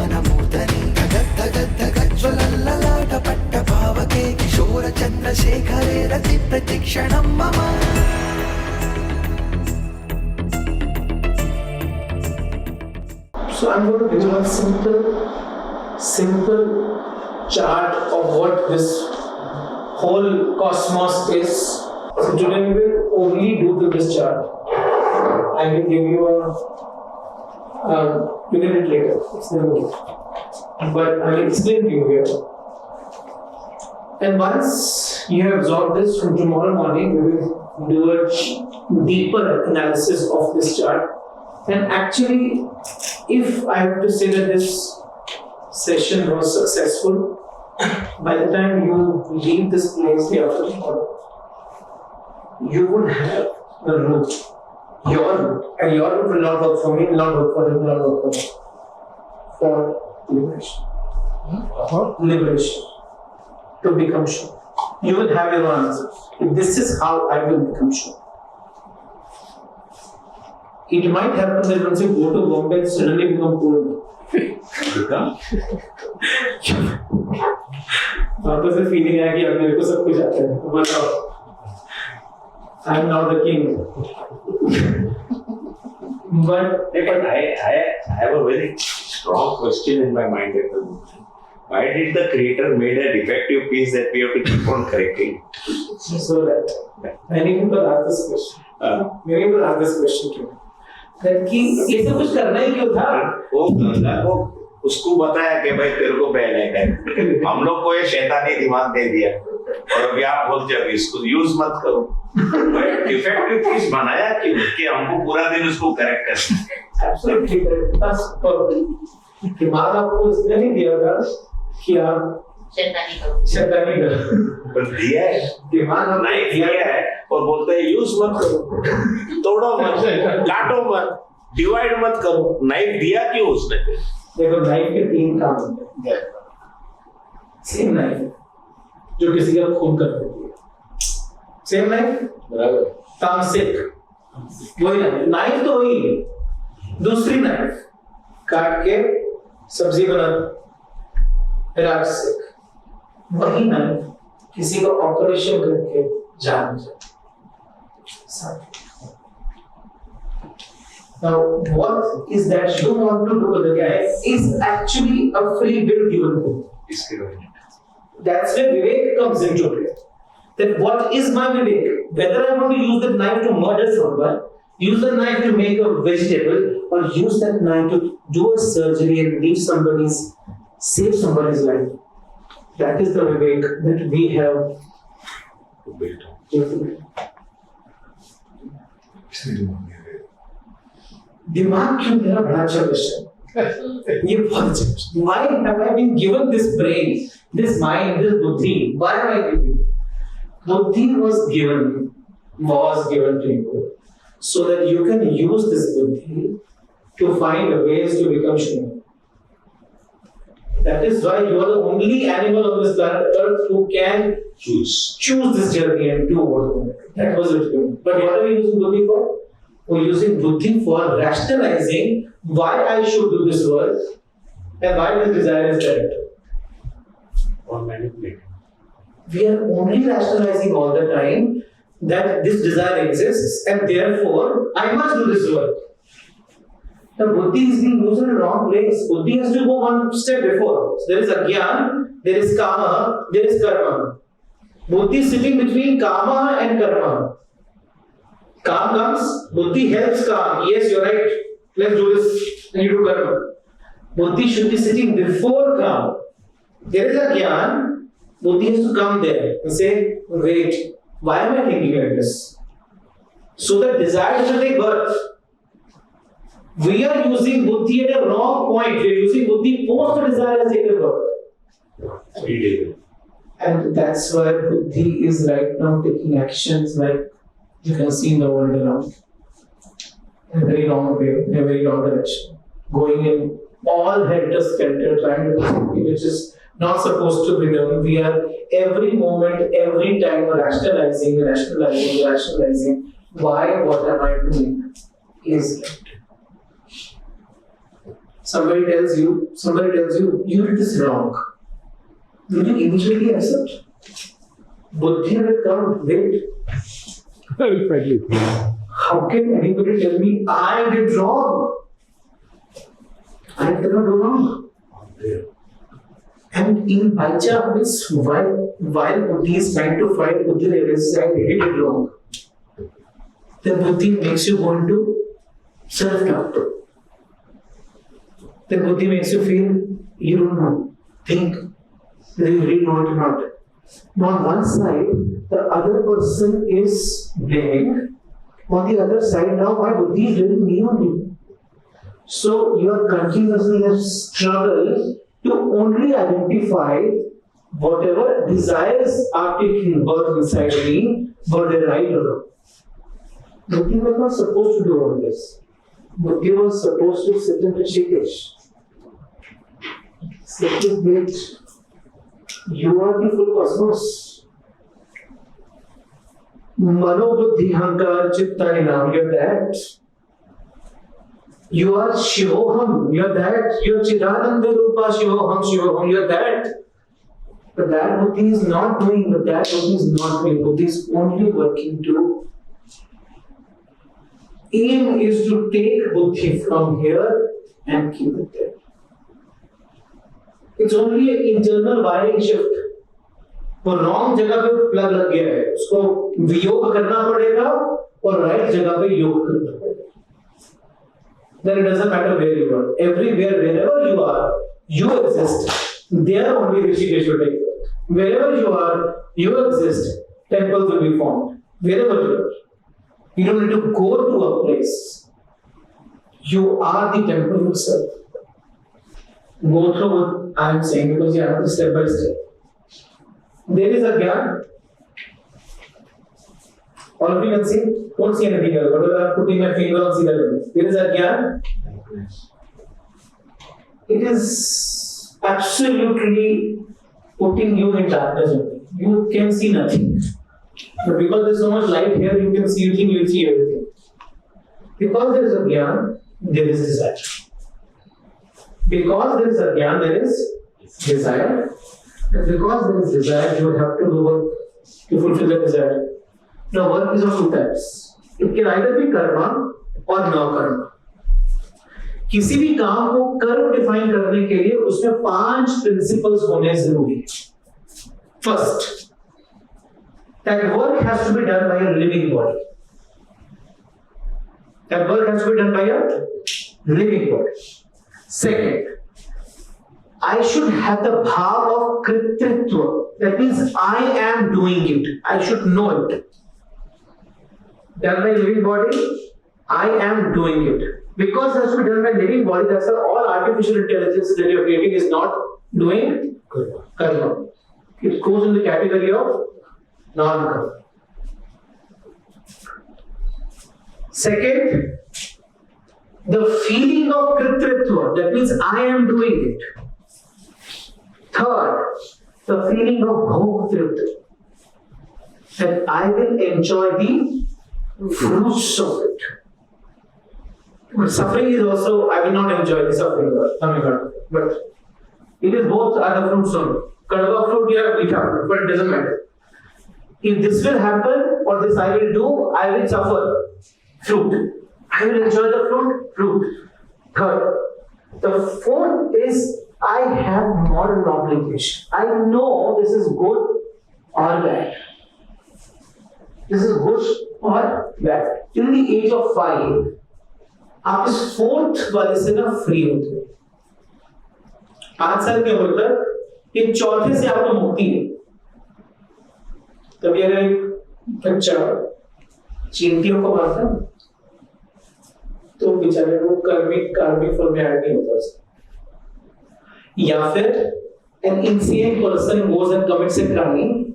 ಜ್ಞಾನಮೂರ್ತನೆ ಗಗದ್ಗಗಜ್ವಲಲ್ಲಲಾಟ ಪಟ್ಟ ಭಾವಕೆ ಕಿಶೋರ ಚಂದ್ರಶೇಖರೇ ರತಿ ಪ್ರತಿಕ್ಷಣಂ ಮಮ. So I'm going to give you a simple chart of what this whole cosmos is. So today we will only do this chart. I will give you you get it later. It's never good. But I will explain to you here. And once you have absorbed this, from tomorrow morning we will do a deeper analysis of this chart. And actually, if I have to say that this session was successful, by the time you leave this place day after tomorrow, you would have the route, your route, and your route will not work for me, will not work for him, will not work for me, for liberation. For liberation. To become sure. You will have your own answers. This is how I will become sure. It might happen that once you go to Bombay, it suddenly become cold. वापस से feeling आया कि अब मेरे को सब कुछ आता है. बताओ. I am now the king. But I have a very strong question in my mind at the moment. Why did the creator made a defective piece that we have to keep on correcting? So that many people ask this question. Many people ask this question to me. कि ये सब कुछ करना ही क्यों था? वो गंगा को उसको बताया कि भाई तेरे को पहले है. हम लोग को ये शैतानी दिमाग दे दिया और अभी आप बोलते हो इसको यूज मत करो. डिफेक्टिव पीस बनाया क्यों कि हमको पूरा दिन उसको करेक्ट करना. Absolutely correct. बस दिमाग आपको इसलिए नहीं दिया था कि आप शैतानी करो. पर दिया है दिमाग नहीं दिया है और बोलते हैं यूज मत करो, तोड़ो मत, काटो मत, डिवाइड मत करो. नाइफ दिया क्यों उसने? देखो नाइफ के 3 काम होते हैं. सेम नाइफ जो किसी का खून कर देती है. सेम नाइफ बराबर. तामसिक वही नाइफ तो वही. दूसरी नाइफ काट के सब्जी बना. राजसिक वही नाइफ किसी को ऑपरेशन करके जान जाए. Now, what is that you want to do with the guy is actually a free will given to you. That's where Vivek comes into play. That what is my Vivek? Whether I want to use that knife to murder someone, use that knife to make a vegetable, or use that knife to do a surgery and save somebody's life. That is the Vivek that we have built. दिमाग क्यों मेरा बड़ा अच्छा question. ये बहुत अच्छा question. Why have I been given this brain, this mind, this buddhi? Why am I given? Buddhi was given to you so that you can use this buddhi to find ways to become sure. That is why you are the only animal on this planet Earth who can choose this journey and do what you want. That was it. But what are we using buddhi for? We're using buddhi for rationalizing why I should do this work and why this desire is correct. Or manipulating. We are only rationalizing all the time that this desire exists and therefore I must do this work. The buddhi is being used in the wrong place. Buddhi has to go one step before. So there is agyan, there is kama, there is karma. Buddhi is sitting between kama and karma. Calm comes, buddhi helps calm. Yes, you're right. Let's do this. And you do karma. Buddhi should be sitting before calm. There is a gyan. Buddhi has to come there and say, wait, why am I thinking like this? So that desire should take birth. We are using buddhi at a wrong point. We are using buddhi post the desire has taken birth. And that's why buddhi is right now taking actions like you can see in the world around. In a very wrong way, in a very wrong direction. Going in all helter-skelter, trying to do something which is not supposed to be done. We are every moment, every time rationalizing why what am I doing is right. somebody tells you, you did this wrong. Will you immediately accept? Buddhi will come, wait. Perfectly. How can anybody tell me I did wrong? I cannot do wrong. And in Baicha, while Buddhi is trying to find Buddhi realizes I did it wrong, then Buddhi makes you go into self-doubt. Then Buddhi makes you feel you don't know, think whether you really know it or not. Now on one side, the other person is blaming. On the other side, now my Buddhi is blaming me only. So you are continuously in a struggle to only identify whatever desires are taking birth inside me, were they right or wrong. Buddhi was not supposed to do all this. Buddhi was supposed to sit in Rishikesh. Sit with it. You are the full cosmos. Mano buddhi hankar chitta inam, you're that. You are Shivoham, you're that. You're Chidananda Rupa Shivoham, you're that. But that Buddhi is not doing, Buddhi is only working to. Aim is to take Buddhi from here and keep it there. It's only an internal wiring shift. वो wrong जगह पे plug लग गया है, उसको वियोग करना पड़ेगा और राइट जगह पे योग करना पड़ेगा. Then it doesn't matter where you are. Everywhere, wherever you are, you exist. There only Rishikesh will take place. Wherever you are, you exist. Temples will be formed. Wherever you are. You don't need to go to a place. You are the temple yourself. Go through what I am saying because you have to step by step. There is a gyan. All of you can see? Don't see anything else. Whatever I'm putting my finger on, see that. There is a gyan. It is absolutely putting you in darkness only. You can see nothing. But because there is so much light here, you can see, you think you see everything. Because there is a gyan, there is desire. Because there is a gyan, there is desire. And because there is desire, you have to do work to fulfill the desire. Now, work is of two types. It can either be karma or no karma. किसी भी काम को कर्म define करने के लिए उसमें 5 principles होने जरूरी है. First, that work has to be done by a living body. That work has to be done by a living body. Second, I should have the bhav of kritritva. That means I am doing it. I should know it. Done by living body, I am doing it. Because it has to be done by living body, that's why all artificial intelligence that you are creating is not doing karma. It goes in the category of non-karma. Second, the feeling of kritritva, that means I am doing it. Third, the feeling of bhoktritva, that I will enjoy the fruits of it. But suffering is also, I will not enjoy the suffering coming out of it. But it is both are the fruits only. Kadava fruit, yeah, meetha fruit, but it doesn't matter. If this will happen or this I will do, I will suffer. Fruit. I will enjoy the fruit. Third. The fourth is I have moral obligation. I know this is good or bad. This is good or bad. Till the age of 5, आप इस fourth वाले से ना free होते हो. 5 साल के होते तक ये चौथे से आपको मुक्ति है. तभी अगर एक बच्चा चींटियों को मारता है तो बेचारे को कार्मिक फल में ऐड नहीं होता उसका. या फिर an insane person goes and commits a crime,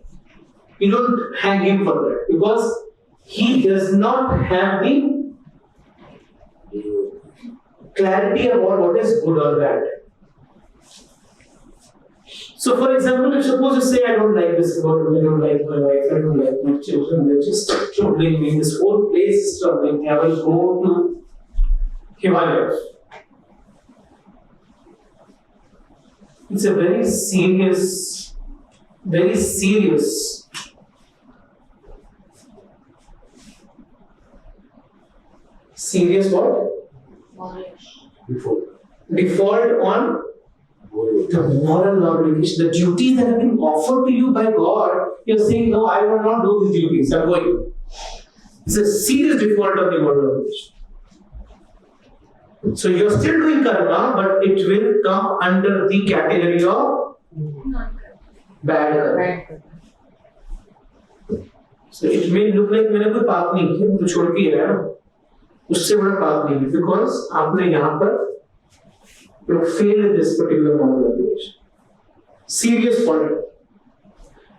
you don't hang him for that because he does not have the clarity about what is good or bad. So, for example, if suppose you say, I don't like this world, I don't like my wife, I don't like my children, they're just troubling me, this whole place is troubling me, I will go to Himalayas. It's a very serious, very serious. Serious what? Default on the moral obligation, the duties that have been offered to you by God. You're saying, no, I will not do these duties. I'm going. It's a serious default on the moral obligation. So you're still doing karma, but it will come under the category of bad karma. So it may look like मैंने कोई पाप नहीं किया, तो छोड़ के ही रहा ना, उससे बड़ा पाप नहीं है, because आपने यहाँ पर you failed this particular moral obligation. Serious point.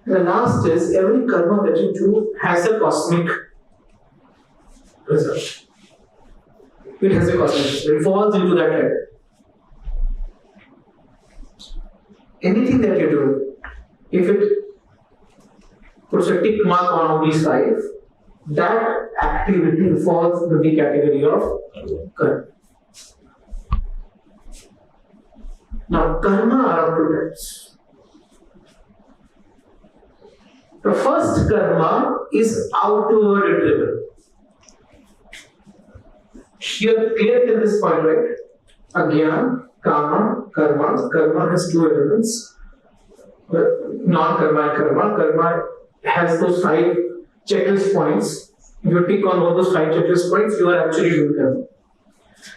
The last is every karma that you do has a cosmic result. It has a cosmic result. It falls into that category. Anything that you do, if it puts a tick mark on all these five, that activity falls into the category of karma. Now, karma are of two types. The first karma is outward driven. You're clear till this point, right? Agyan, kama, karma. Karma has two elements. Non-karma and karma. Karma has those five checklist points. If you tick on all those five checklist points, you are actually doing karma.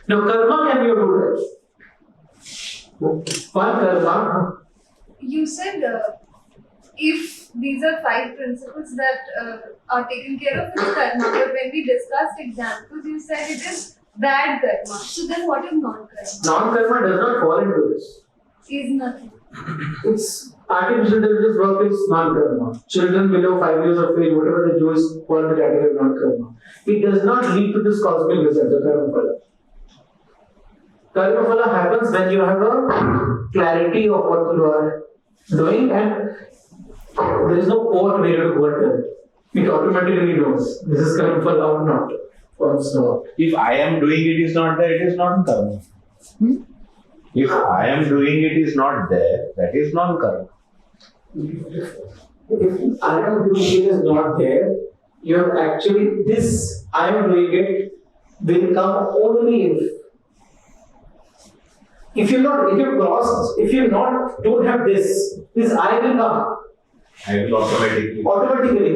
Now, karma can be of two types. One karma. You said if these are five principles that are taken care of in karma, but when we discussed examples, you said it is bad karma. So then what is non-karma? Non-karma does not fall into this. Is nothing. It's artificial intelligence work is non-karma. Children below 5 years of age, whatever they do is fall into the category of non-karma. It does not lead to this cosmic result, the karma phala. Karma phala happens when you have a clarity of what you are doing and there is no port where you have to go and tell. It automatically knows this is karma phala or not. Or so. If I am doing it is not there, it is not karma. If I am doing it is not there, that is non-karma. If I am doing it is not there, you have actually this I am doing it will come only if you don't have this I will come. I will automatically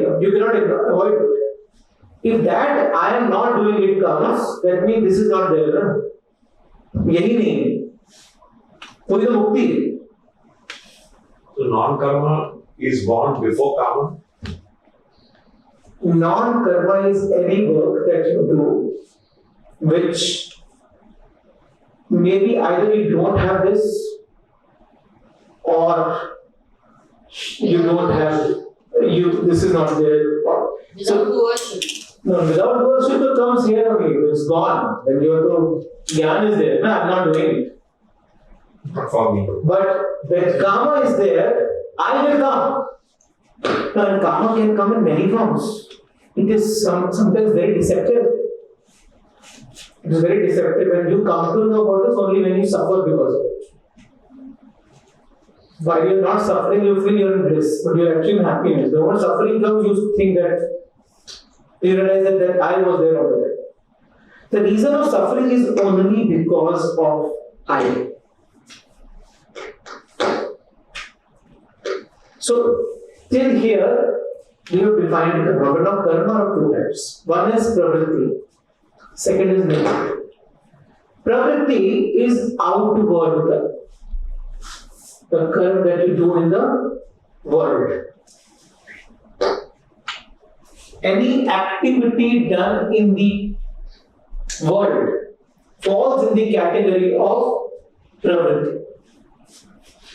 come. You cannot avoid it. If that I am not doing it comes, that means this is not there. Na? यही नहीं है. कोई तो मुक्ति है. So non-karma is born before karma? Non-karma is any work that you do which maybe either you don't have this or you don't have this is not there. Without worship. No, without worship it comes here only. It's gone. Then you have to Gyan is there. No, I'm not doing it. Not for me. But when karma is there, I will come. Now, karma can come in many forms. It is sometimes very deceptive. It is very deceptive and you come to know about this only when you suffer because of it. While you are not suffering, you feel you are in bliss, but you are actually in happiness. The moment suffering comes, you think that you realize that I was there all the time. The reason of suffering is only because of I. So, till here, we have defined karma. But now karma of two types. One is pravritti, second is nirvritti. Pravritti is outward karma. The karma that you do in the world. Any activity done in the world falls in the category of pravritti.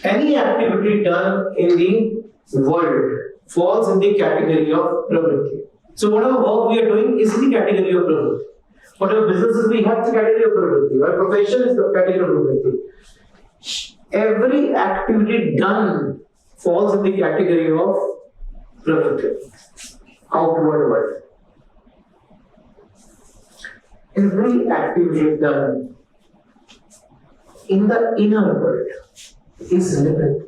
Any activity done in the world falls in the category of pravritti. So whatever work we are doing is in the category of pravritti. Whatever businesses we have is the category of pravritti. Our profession is the category of pravritti. Every activity done falls in the category of pravritti. Outward world. Every activity done in the inner world is nivritti.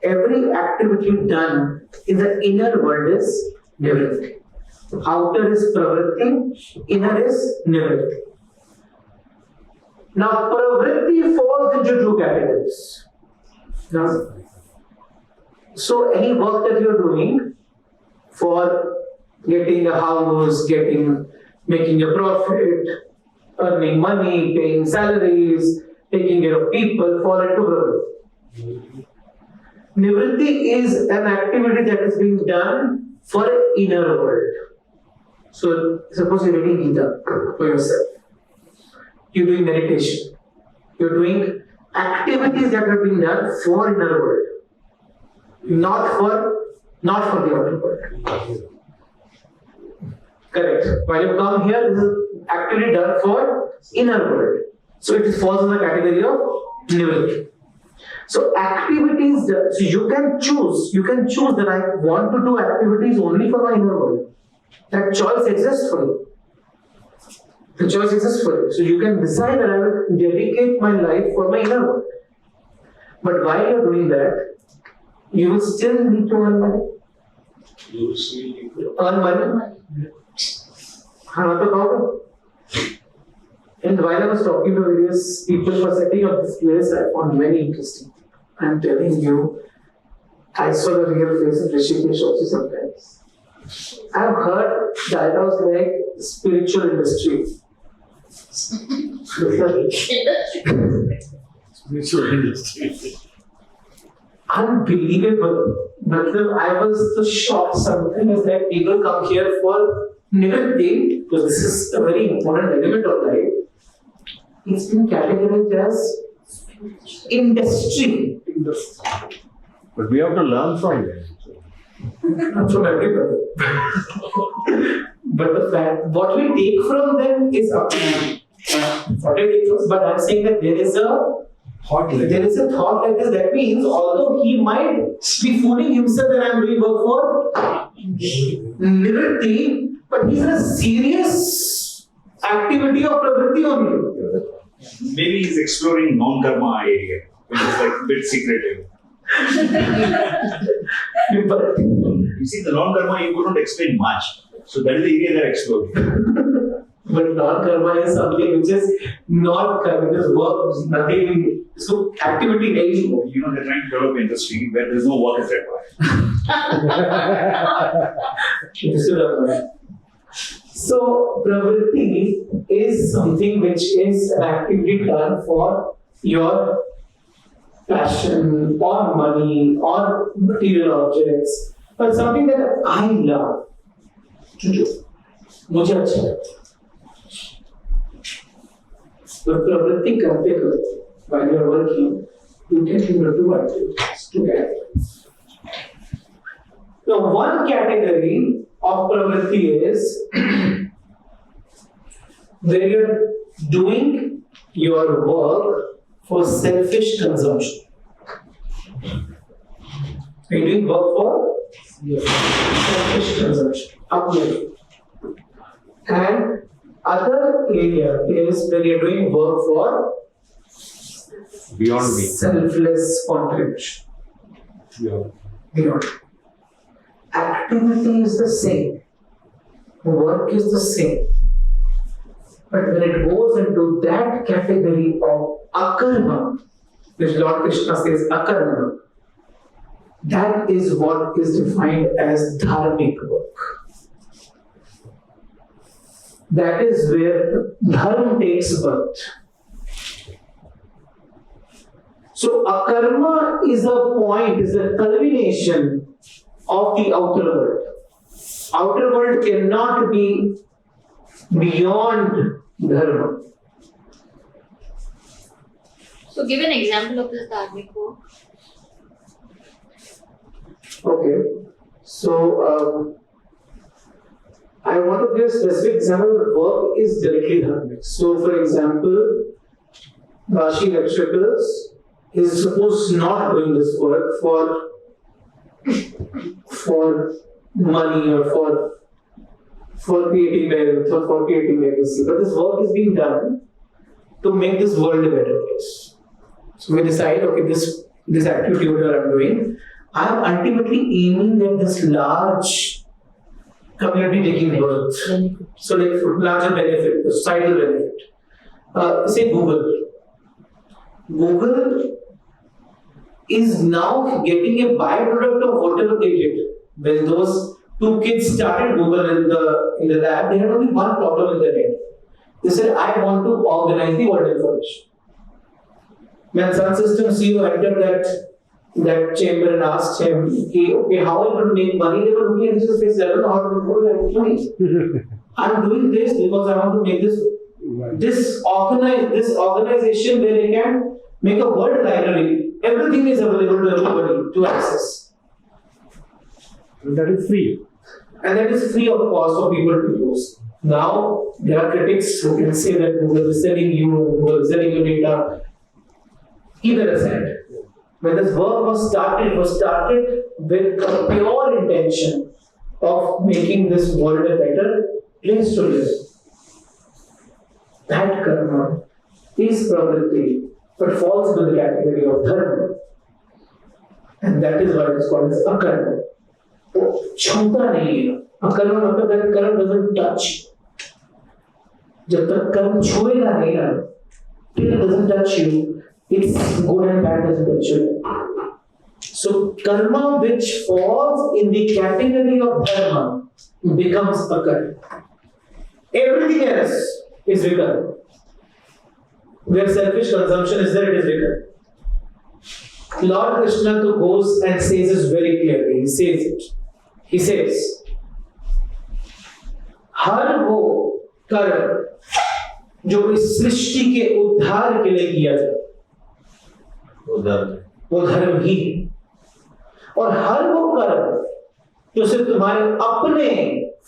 Every activity done in the inner world is nivritti. Outer is pravritti, inner is nivritti. Now, pravritti falls into two categories. Now, so any work that you're doing for getting a house, making a profit, earning money, paying salaries, taking care of people, fall into pravritti. Nivritti is an activity that is being done for an inner world. So, suppose you're reading Gita for yourself. You're doing meditation. You're doing activities that are being done for inner world, not for the outer world. Correct. While you come here, this is activity done for inner world. So it falls in the category of nivritti. So activities, so you can choose that I want to do activities only for my inner world. That choice exists for you. The choice exists for you. So you can decide that I will dedicate my life for my inner world. But while you're doing that, you will still need to earn money. You will still need to Earn money. And while I was talking to various people for setting up this place, I found very interesting. I'm telling you, I saw the real face of Rishikesh also sometimes. I've heard dialogues like spiritual industry. Spiritual industry. Unbelievable. But I was so shocked sometimes that people come here for nivritti, because this is a very important element of life. It's been categorized as industry. But we have to learn from them. Not from everybody. But the fact, what we take from them is up to them. What we take from, but I'm saying that there is a thought like this. That means, although he might be fooling himself that I'm doing work for nivritti, but he's in a serious activity of pravritti only. Maybe he's exploring non-karma area, which is like a bit secretive. You see, the non-karma you couldn't explain much. So that is the area they're exploring. But non-karma is something which is not karma, it is work, nothing. So activity daily. You know, they're trying to develop industry where there's no work is required. So pravritti is something which is an activity done for your passion or money or material objects, but something that I love to do. मुझे अच्छा लगता है. तो प्रवृत्ति करते करते while you are working, you get into two activities, two categories. Now, one category of pravritti is where you are doing your work for selfish consumption. Are you doing work for selfish consumption? Uplift. And other area is where you are doing work for Beyond me. selfless contribution. Beyond. Activity is the same. Work is the same. But when it goes into that category of akarma, which Lord Krishna says akarma, that is what is defined as dharmic work. That is where dharma takes birth. So akarma is a point, is a culmination of the outer world. Outer world cannot be beyond dharma. So give an example of this dharmic work. Okay. So I want to give a specific example of work is directly dharmic. So for example, washing electricals is supposed not doing this work for money or for creating wealth or for creating legacy. But this work is being done to make this world a better place. So we decide, okay, this activity whatever I'm doing, I am ultimately aiming at this large community taking birth. So like larger benefit, the societal benefit. Say Google. Google is now getting a byproduct of whatever they did. When those two kids started Google in the lab, they had only one problem in their head. They said, I want to organize the world information. When Sun System CEO entered that chamber and asked him, okay, how are you going to make money? They were looking at his face, I don't know how to make money. I'm doing this because I want to make this organization where they can make a word library. Everything is available to everybody to access. And that is free. And that is free of cost for people to use. Now, there are critics who can say that Google is selling you, Google is selling your data. Either aside. When this work was started, it was started with a pure intention of making this world a better place to live. That karma is pravritti, but falls into the category of dharma. And that is why it is called as akarma. छूता नहीं है अकर्म मतलब that कर्म doesn't touch जब तक कर्म छुएगा नहीं ना till it doesn't touch you it's good and bad doesn't touch you so karma which falls in the category of dharma becomes akarma everything else is vikarma where selfish consumption is there it is vikarma Lord Krishna to goes and says this very clearly he says it He says, हर वो कर्म जो इस सृष्टि के उद्धार के लिए किया जाए वो धर्म ही और हर वो कर्म जो सिर्फ तुम्हारे अपने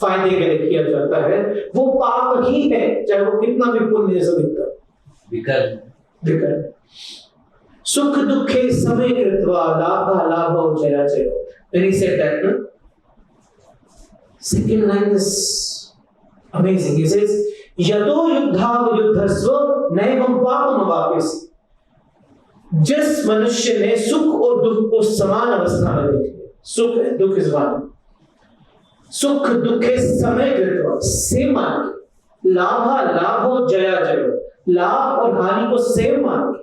फायदे के लिए किया जाता है वो पाप ही है चाहे वो कितना भी पुण्य जैसा दिखता है विकर्म सुख दुखे समय कृत्वा लाभा लाभो जया जयो when he said that no? Second line is amazing. He says, "Yato yuddhav yuddhasva naivam papam वापसी." जिस मनुष्य ने सुख और दुख को समान अवस्था में देखा, सुख दुख is one. सुख दुखे समय कृत्वा सेम मान के, लाभा लाभो जया जयो, लाभ और हानि को सेम मान के,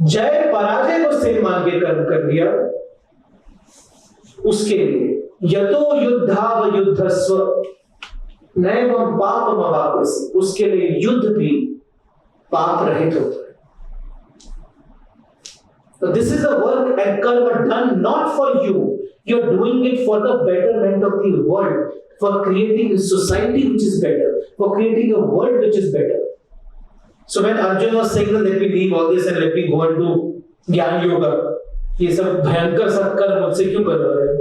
जय पराजय को सेम मान के कर्म कर दिया, उसके लिए यतो युद्धाव युद्धस्व नैवं पापम अवाप्यसि उसके लिए युद्ध भी पाप रहित होता है So this is the work and karma done not for you you're doing it for the betterment of the world for creating a society which is better for creating a world which is better So when Arjuna was saying that let me leave all this and let me go and do ज्ञान योगा ये सब भयंकर सब कर्म मुझसे क्यों कर रहे हैं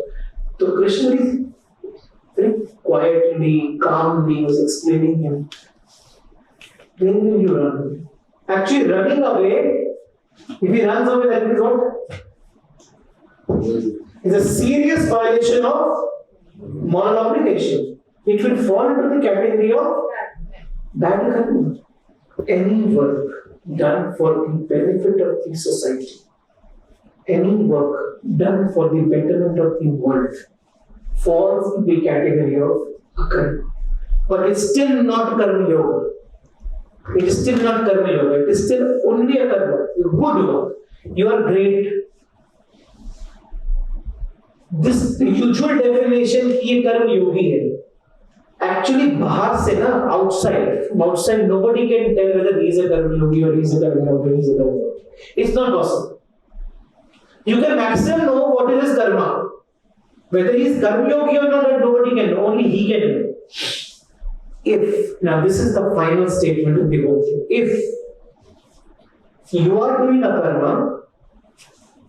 So Krishna is very quietly, calmly was explaining him. When will you run away? Actually, running away, if he runs away, that is what? It's a serious violation of moral obligation. It will fall into the category of bad karma. Any work done for the benefit of the society, any work done for the betterment of the world falls in the category of akarma. But it's still not karma yoga. It is still not karma yoga. It is still only a karma. Good work. You are great. This usual definition कि ये कर्म योगी है. Actually बाहर से ना outside nobody can tell whether he is a karma yogi or he is a karma yogi or he is a karma yogi. It's not possible. You can maximum know what is his karma. Whether he is karma yogi or not, that nobody can know. Only he can know. If now this is the final statement of the whole thing. If you are doing a karma,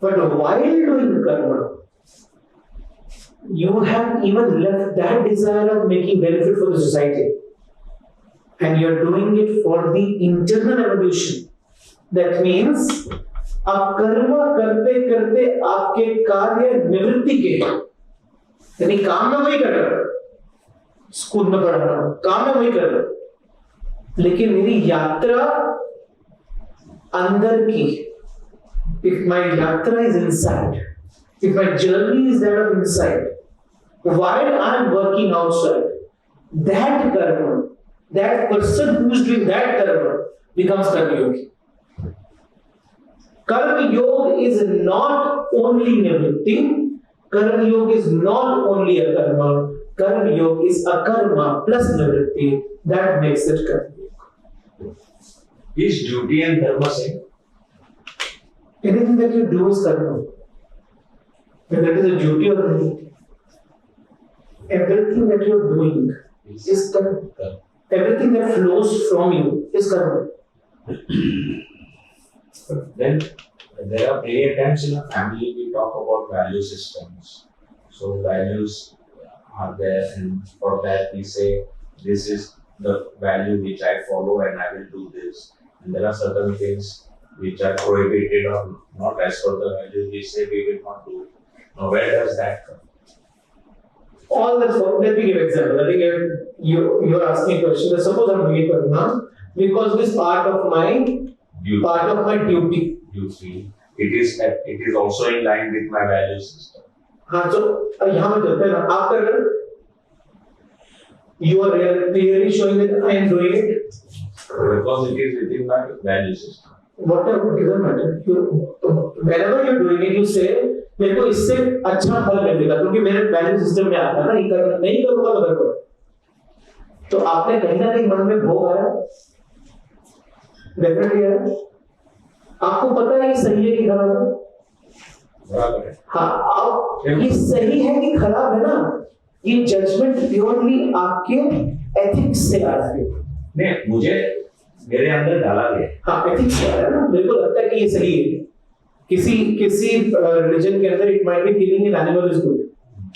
but while doing karma, you have even left that desire of making benefit for the society, and you are doing it for the internal evolution. That means आप कर्म करते करते आपके कार्य निवृत्ति के यानी काम में वही कर रहा हूं स्कूल में पढ़ रहा हूं काम में वही कर रहा हूं लेकिन मेरी यात्रा अंदर की, if my yatra is inside, if my journey is that of inside, while I am working outside, that karma, that person who is doing that karma becomes karma yogi. Karma yoga is not only nivritti, karma yoga is not only a karma, karma yoga is a karma plus nivritti, that makes it karma yoga. Is duty and dharma same? Anything that you do is karma. Whether it is a duty or a nivritti. Everything that you are doing is karma. Everything that flows from you is karma. Then there are many times in a family we talk about value systems. So values are there, and for that we say this is the value which I follow and I will do this. And there are certain things which are prohibited or not as per the value we say we will not do. Now where does that come? All the let me give example. I think you are asking a question. Suppose I'm doing karma because this Duty. part of my duty. Duty. It is also in line with my value system. हाँ तो यहाँ में चलते हैं ना आप कर रहे हो. You are clearly showing that I am doing it. Because it is within my value system. Whatever doesn't matter. Whenever you're doing it, you say मेरे को इससे अच्छा फल मिलेगा क्योंकि मेरे वैल्यू सिस्टम में आता है ना. ये नहीं करूँगा तो गड़बड़. तो आपने कहीं ना कहीं मन में भोग आया. डेफिनेटली आया. आपको पता है ये सही है कि खराब है. बराबर है. हाँ आप ये सही है कि खराब है ना. ये जजमेंट प्योरली आपके एथिक्स से आ रहा है. नहीं मुझे मेरे अंदर डाला गया. हाँ एथिक्स से आ रहा है ना. मेरे को लगता है कि ये सही है. किसी रिलीजन के अंदर it might be killing an animal is good.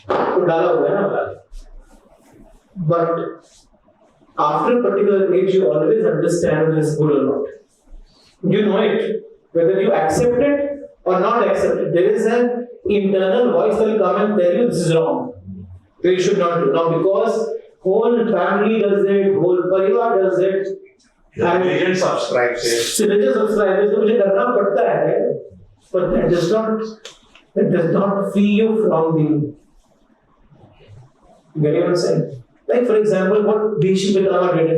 तो डाला हुआ है ना. But after particular age you always understand this is good और not. You know it, whether you accept it or not accept it. There is an internal voice that will come and tell you this is wrong. So you should not do. Now because whole family does it, whole parivar does it. Religion subscribes it. Religion subscribes तो मुझे करना पड़ता है. But that does not free you from the. Get what I'm saying? Like for example, what Shivoham did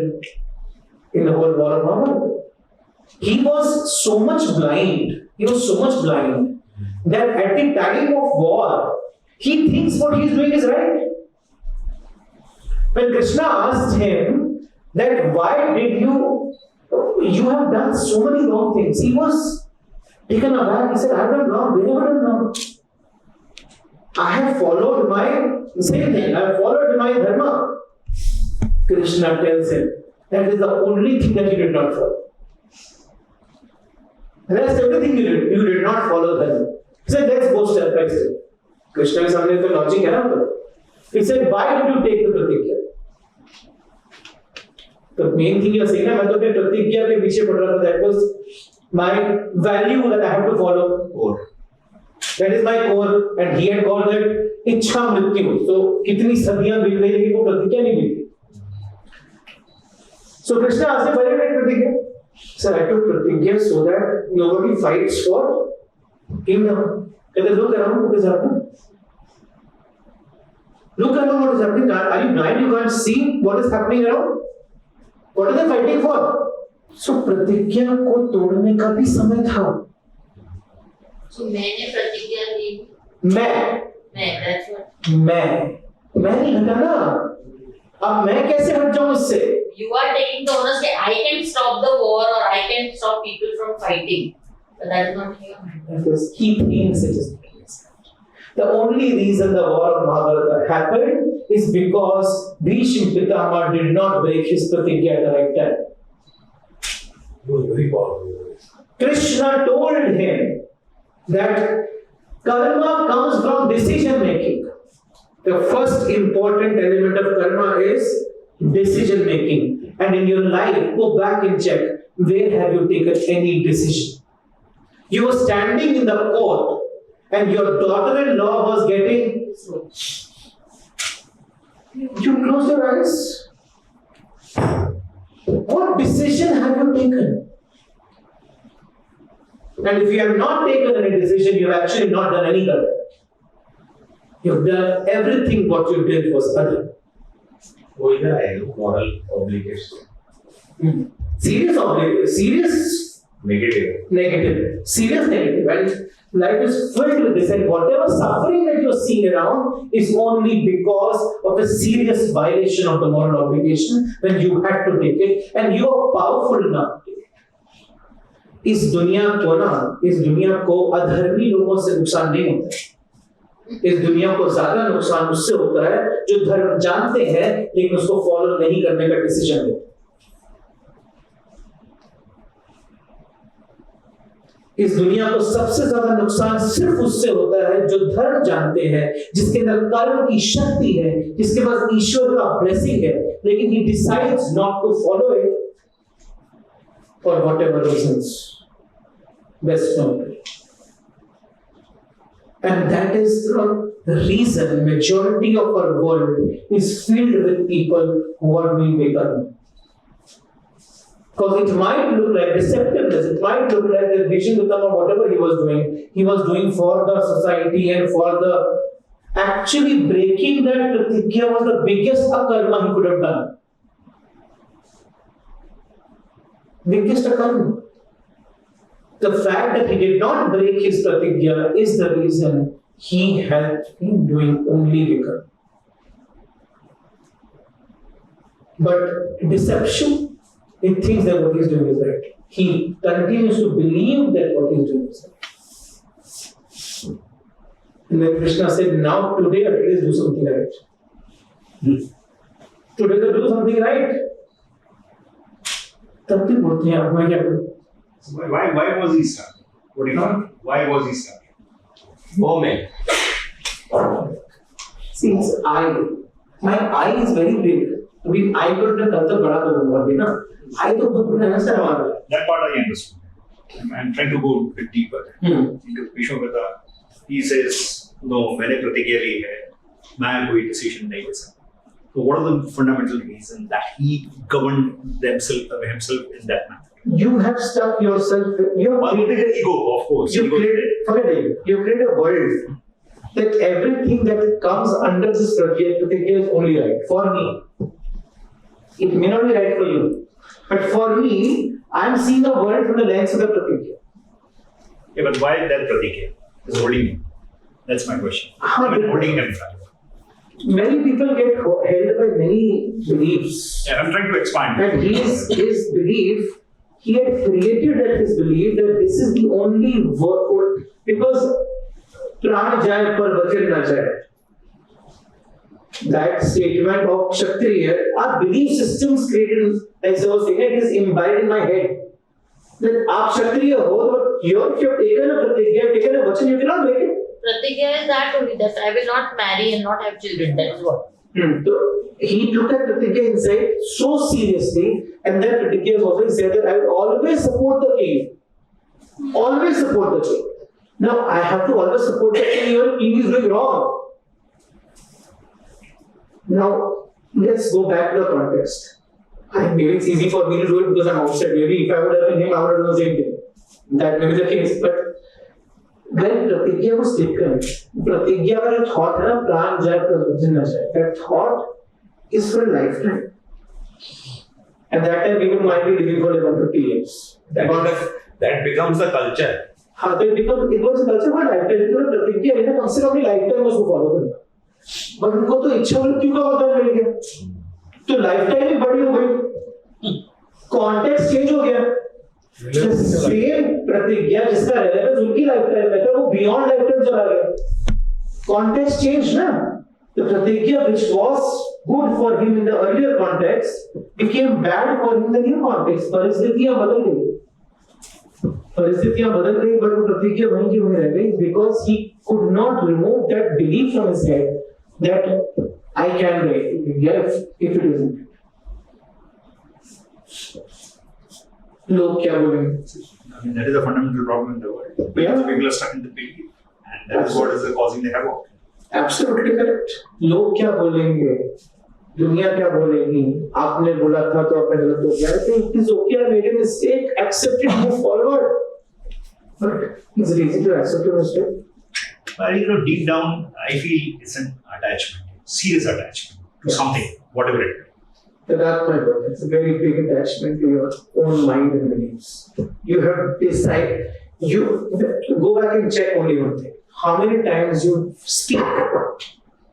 in the whole war of Mahabharata. He was so much blind. That at the time of war, he thinks what he is doing is right. When Krishna asked him that why did you have done so many wrong things, he was taken aback. He said, I have done wrong. Whenever done wrong, I have followed my same thing. I have followed my dharma. Krishna tells him that is the only thing that you did not follow. Rest everything you did not follow dharma. He said, let's go step by step. Krishna के सामने तो logic है ना तो. He said, why did you take the pratigya? The main thing you are saying है मैं तो अपने pratigya के पीछे पड़ रहा था. That was my value that I have to follow. Core. That is my core. And he had called that इच्छा मृत्यु. So कितनी सदियां बीत गई लेकिन वो pratigya नहीं बीती. So Krishna asked him, why did you take pratigya? Sir, I took pratigya so that nobody fights for kingdom. Look around what is happening. Look around what is happening. Are you blind? You can't see what is happening around? What are they fighting for? So pratigya को तोड़ने का भी समय था. So मैंने प्रतिज्ञा ली. मैं that's what. मैं नहीं हटा ना. अब मैं कैसे हट जाऊं इससे? You are taking the onus that I can stop the war or I can stop people from fighting. But that is not here. Because he thinks it is. The only reason the war of Mahabharata happened is because Bhishma Pitama did not break his pratigya at the right time. It was very powerful. Krishna told him that karma comes from decision making. The first important element of karma is decision making. And in your life, go back and check, where have you taken any decision? You were standing in the court and your daughter-in-law was getting. You close your eyes. What decision have you taken? And if you have not taken any decision, you have actually not done any karma. You have done everything what you did was other. वो इधर आएगा moral obligation. Serious Negative. serious negative, and life is filled with this, and whatever suffering that you're seeing around is only because of a serious violation of the moral obligation when you had to take it, and you are powerful enough. इस दुनिया को अधर्मी लोगों से नुकसान नहीं होता है। इस दुनिया को ज्यादा नुकसान उससे होता है जो धर्म जानते हैं लेकिन उसको फॉलो नहीं करने का डिसीजन लेते। इस दुनिया को सबसे ज्यादा नुकसान सिर्फ उससे होता है जो धर्म जानते हैं, जिसके अंदर कर्म की शक्ति है, जिसके पास ईश्वर का ब्लेसिंग है, लेकिन he decides not to follow it for whatever reasons best known. And that is the reason majority of our world is filled with people who are doing karma. Because it might look like deceptiveness, it might look like that Vishnutama, whatever he was doing for the society and for the actually breaking that pratigya was the biggest akarma he could have done. Biggest akarma. The fact that he did not break his pratigya is the reason he helped in doing only karma. But deception, he thinks that what he is doing is right. He continues to believe that what he is doing is right. And then Krishna said, now today at least do something right. Today to do something right. तब भी बोलते हैं अब मैं क्या करूं? Why was he stuck? What do you think? Why was he stuck? वो में Since my eye is very big. अभी eye को मैं कब तक बड़ा करूंगा अभी ना? eye तो बहुत बड़ा है सर हमारा. That part I understood. I'm trying to go a bit deeper. Because Vishwagata, he says, no, मैंने प्रतिज्ञा ली है, मैं कोई decision नहीं ले सकता. So what are the fundamental reasons that he governed himself in that manner? You have stuck yourself. You have created ego, of course. You create a world that everything that comes under this pratigya is only right for me. It may not be right for you, but for me, I am seeing the world from the lens of the pratigya. Yeah, but why that pratigya is holding him? That's my question. Holding him back. Many people get held by many beliefs. Yeah, I'm trying to expand. And his belief, he had created that his belief that this is the only word, because प्राण जाए पर वचन न जाए. That statement of Kshatriya, our belief systems created, as I was saying, it is imbibed in my head. That आप Kshatriya हो, but if you have taken a pratigya, taken a vachan, you cannot break it. Pratigya is that only, that I will not marry and not have children. That is what. So he took that pratigya inside so seriously, and that pratigya always said that I will always support the king. Always support the king. Now I have to always support the king even if king is doing wrong. Now let's go back to the context. Maybe it's easy for me to do it because I'm outside. Maybe if I would have been him, I would have done the same thing. That may be the case, but when pratigya was taken, pratigya का जो thought है ना, प्राण जाए पर वचन न जाए, that thought is for a lifetime. At that time, people might be living for 150 years. that becomes the culture. हाँ, तो it was a culture for lifetime. तो pratigya है ना, कम से कम अपनी lifetime में उसको follow करना. But उनको तो इच्छा मृत्यु का वरदान मिल गया, तो lifetime ही बड़ी हो गई. Context change हो गया. सेम प्रतिज्ञा जिसका रेलेवेंस उनकी लाइफटाइम में था वो बियॉन्ड लाइफटाइम चला गया. कॉन्टेक्स्ट चेंज ना. The pratigya which was good for him in the earlier context became bad for him in the new context. परिस्थितियां बदल गई, but वो प्रतिज्ञा वहीं की वहीं रह गई because he could not remove that belief from his head that I can break प्रतिज्ञा if it isn't. लोग क्या बोलेंगे? I mean, that is a fundamental problem in the world. Because people are stuck in the belief, and that is what is causing the havoc. Absolutely correct. लोग क्या बोलेंगे? दुनिया क्या बोलेगी? आपने बोला था तो आपने गलत हो गया. I think it is okay. I made a mistake. Accept it. Move forward. But is it easy to accept your mistake? Well, deep down, I feel it's an attachment, serious attachment to something, whatever it is. That's my point. It's a very big attachment to your own mind and beliefs. You have decided. You go back and check only one thing. How many times you speak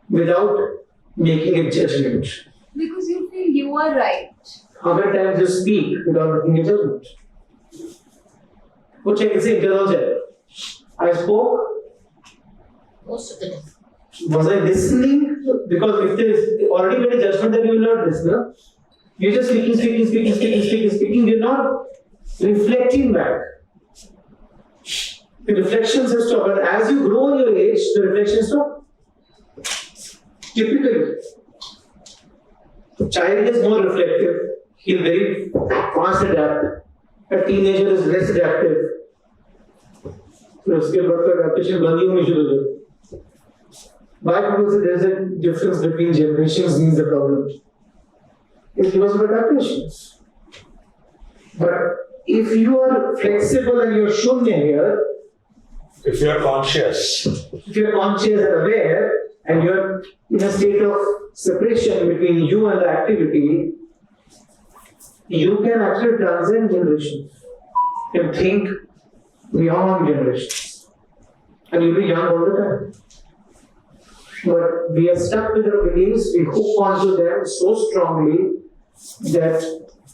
without making a judgment? Because you feel you are right. How many times you speak without making a judgment? Go check and say, I spoke. Most of the time. Was I listening? Because if there is already made a judgment, then you will not listen. You're just speaking. You're not reflecting back. The reflections have stopped, but as you grow in your age, the reflections stop. Typically, a child is more reflective. He'll very fast adapt. A teenager is less adaptive. उसके बाद तो adaptation बंद ही होनी शुरू हो जाती है. Why? Because there's a difference between generations means the problem. It's because of adaptations. But if you are flexible and you're shunya here, If you are conscious, if you're conscious and aware, and you're in a state of separation between you and the activity, you can actually transcend generations. You can think beyond generations. And you'll be young all the time. But we are stuck with our beliefs, we hook onto them so strongly that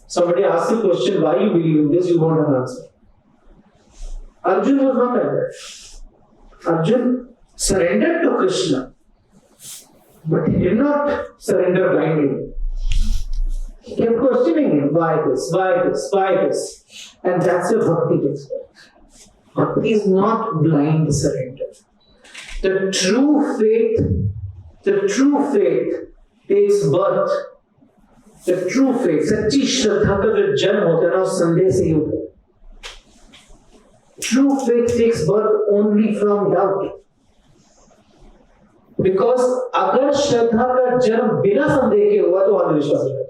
somebody asks the question, why you believe in this, you won't have an answer. Arjun was not like that. Arjun surrendered to Krishna, but he did not surrender blindly. He kept questioning him, why this, why this, why this? And that's where bhakti takes place. Bhakti is not blind surrender. The true faith takes birth. The true faith, सच्ची श्रद्धा का जो जन्म होता है ना उस संदेह से ही होता है. True faith takes birth only from doubt. Because अगर श्रद्धा का जन्म बिना संदेह के हुआ तो अंधविश्वास हो जाता है.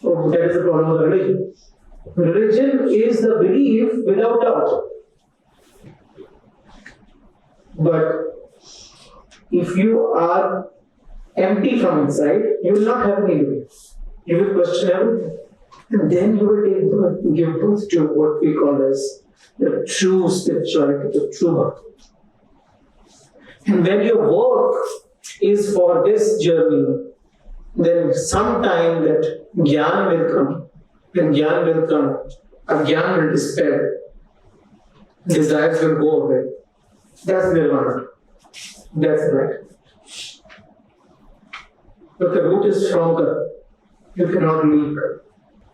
So that is the problem of religion. Religion is the belief without doubt. But if you are empty from inside, you will not have any beliefs. You will question everything. And then you will give birth to what we call as the true spirituality, the true bhakti. And when your work is for this journey, then sometime that jnana will come. When jnana will come, ajnana will despair. Desires will go away. That's nirvana. That's right. But the root is stronger. You cannot leave.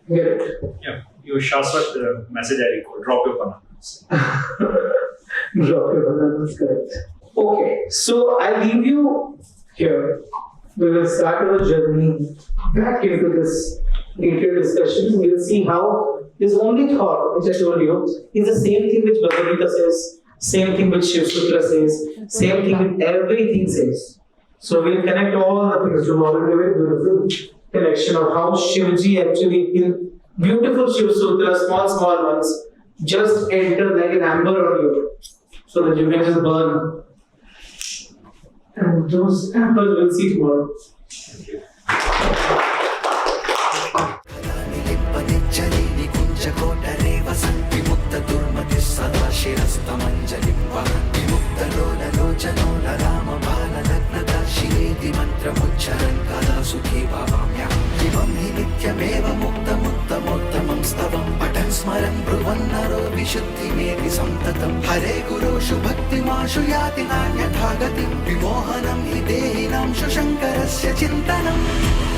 Get it? Yeah, your Shaswat message I recall, drop your bananas. Drop your bananas, correct. Okay, so I leave you here. We will start our journey back into this detailed discussion. We will see how this only thought, which I told you, is the same thing which Bhagavad Gita says, same thing which Shiv Sutra says, same thing which everything says. So we'll connect all the things to a very beautiful connection of how Shivji actually in beautiful Shiv Sutras, small ones, just enter like an amber on you so that you can just burn. And those ambers we'll see tomorrow. मंत्रमुच्चरन् कदा सुखी भवाम्यहम् इमं हि नित्यमेव मुक्तमुत्तमोत्तमं स्तवं पठन् स्मरन् ब्रुवन् नरो विशुद्धिमेति सन्ततं हरे गुरुषु भक्तिमाशु याति नान्यथा गतिं विमोहनं हि देहिनां शङ्करस्य चिन्तनम्